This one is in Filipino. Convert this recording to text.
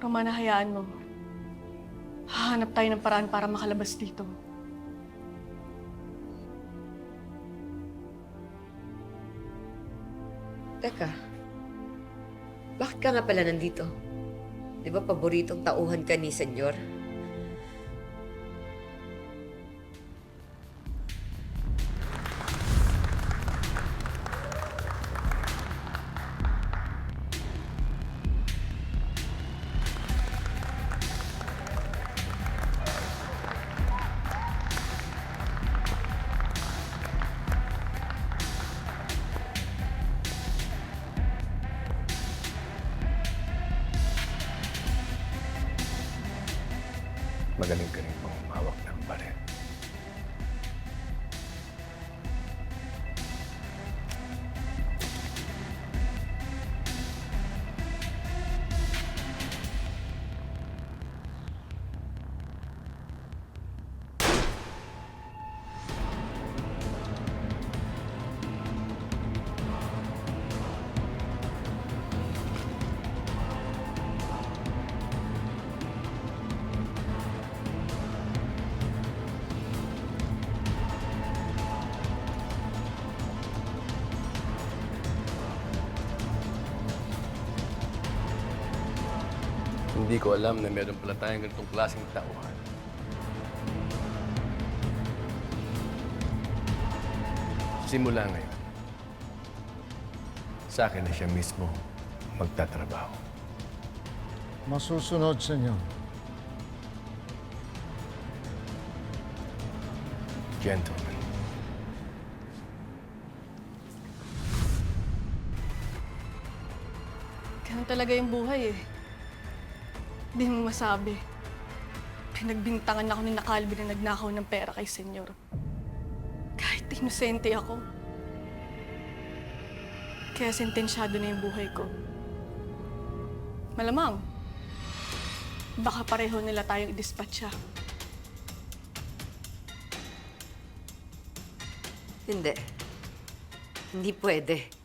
Romana, hayaan mo. Hahanap tayo ng paraan para makalabas dito. Teka, bakit ka nga pala nandito? Di ba paboritong tauhan ka ni Senyor? Magaling ka rin pang humawak ng baril. Hindi ko alam na meron pala tayong ganitong klaseng tauhan. Simula ngayon, sa akin na siya mismo magtatrabaho. Masusunod, senyor. Gentlemen. Ganun talaga yung buhay eh. Di mo masabi. Pinagbintangan ako ni Nakalbi na nagnakaw ng pera kay Senyor. Kahit inosente ako. Kaya sentensyado na yung buhay ko. Malamang, baka pareho nila tayong i-dispatcha. Hindi. Hindi pwede.